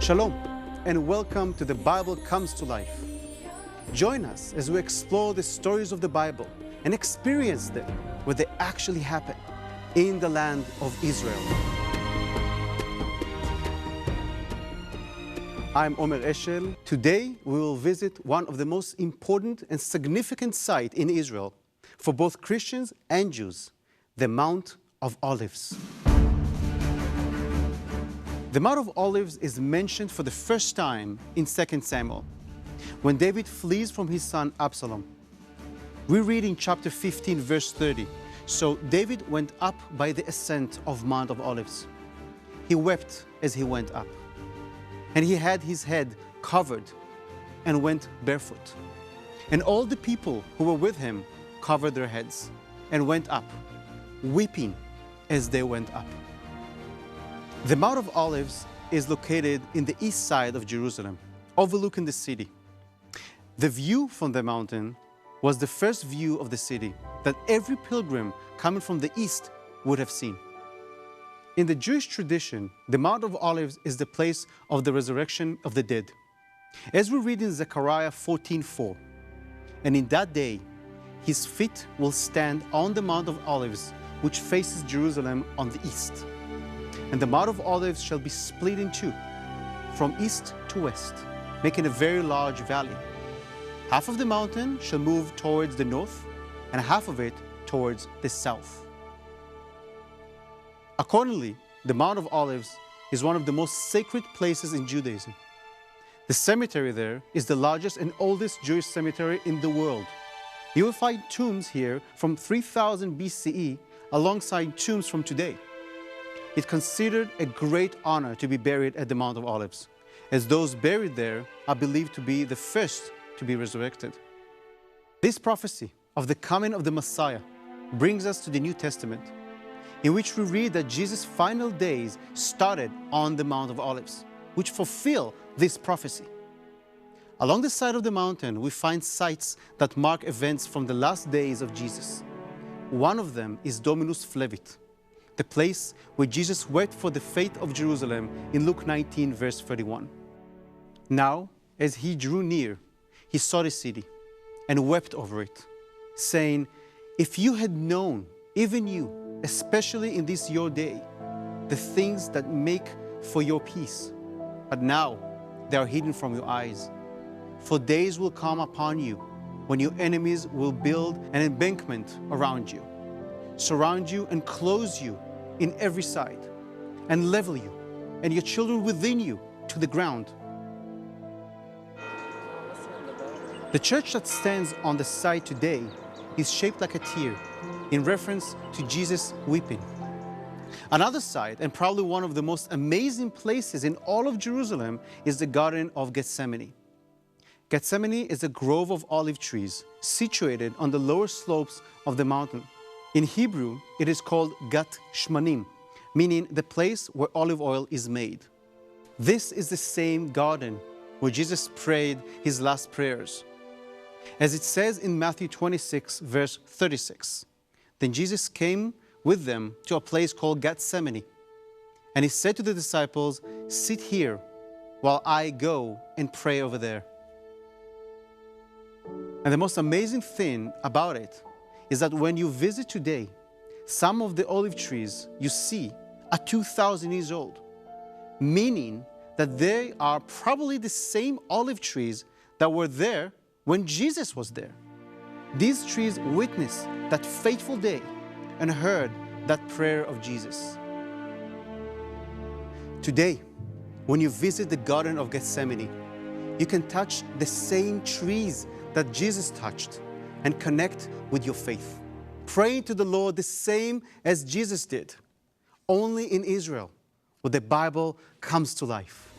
Shalom, and welcome to The Bible Comes to Life. Join us as we explore the stories of the Bible and experience them where they actually happen in the land of Israel. I'm Omer Eshel. Today we will visit one of the most important and significant sites in Israel for both Christians and Jews, the Mount of Olives. The Mount of Olives is mentioned for the first time in 2 Samuel, when David flees from his son Absalom. We read in chapter 15, verse 30, "So David went up by the ascent of Mount of Olives. He wept as he went up, and he had his head covered and went barefoot. And all the people who were with him covered their heads and went up, weeping as they went up." The Mount of Olives is located in the east side of Jerusalem, overlooking the city. The view from the mountain was the first view of the city that every pilgrim coming from the east would have seen. In the Jewish tradition, the Mount of Olives is the place of the resurrection of the dead. As we read in Zechariah 14:4, "And in that day, his feet will stand on the Mount of Olives, which faces Jerusalem on the east. And the Mount of Olives shall be split in two, from east to west, making a very large valley. Half of the mountain shall move towards the north, and half of it towards the south." Accordingly, the Mount of Olives is one of the most sacred places in Judaism. The cemetery there is the largest and oldest Jewish cemetery in the world. You will find tombs here from 3000 BCE alongside tombs from today. It's considered a great honor to be buried at the Mount of Olives, as those buried there are believed to be the first to be resurrected. This prophecy of the coming of the Messiah brings us to the New Testament, in which we read that Jesus' final days started on the Mount of Olives, which fulfill this prophecy. Along the side of the mountain, we find sites that mark events from the last days of Jesus. One of them is Dominus Flevit, the place where Jesus wept for the fate of Jerusalem in Luke 19, verse 31. Now, as he drew near, he saw the city and wept over it, saying, "If you had known, even you, especially in this your day, the things that make for your peace, but now they are hidden from your eyes. For days will come upon you when your enemies will build an embankment around you, surround you and close you in every side, and level you and your children within you to the ground." The church that stands on the site today is shaped like a tear, in reference to Jesus weeping. Another site, and probably one of the most amazing places in all of Jerusalem, is the Garden of Gethsemane. Gethsemane is a grove of olive trees situated on the lower slopes of the mountain. In Hebrew, it is called Gat Shmanim, meaning the place where olive oil is made. This is the same garden where Jesus prayed his last prayers. As it says in Matthew 26, verse 36, "Then Jesus came with them to a place called Gethsemane, and he said to the disciples, 'Sit here while I go and pray over there.'" And the most amazing thing about it is that when you visit today, some of the olive trees you see are 2,000 years old, meaning that they are probably the same olive trees that were there when Jesus was there. These trees witnessed that fateful day and heard that prayer of Jesus. Today, when you visit the Garden of Gethsemane, you can touch the same trees that Jesus touched and connect with your faith. Pray to the Lord the same as Jesus did, only in Israel, where the Bible comes to life.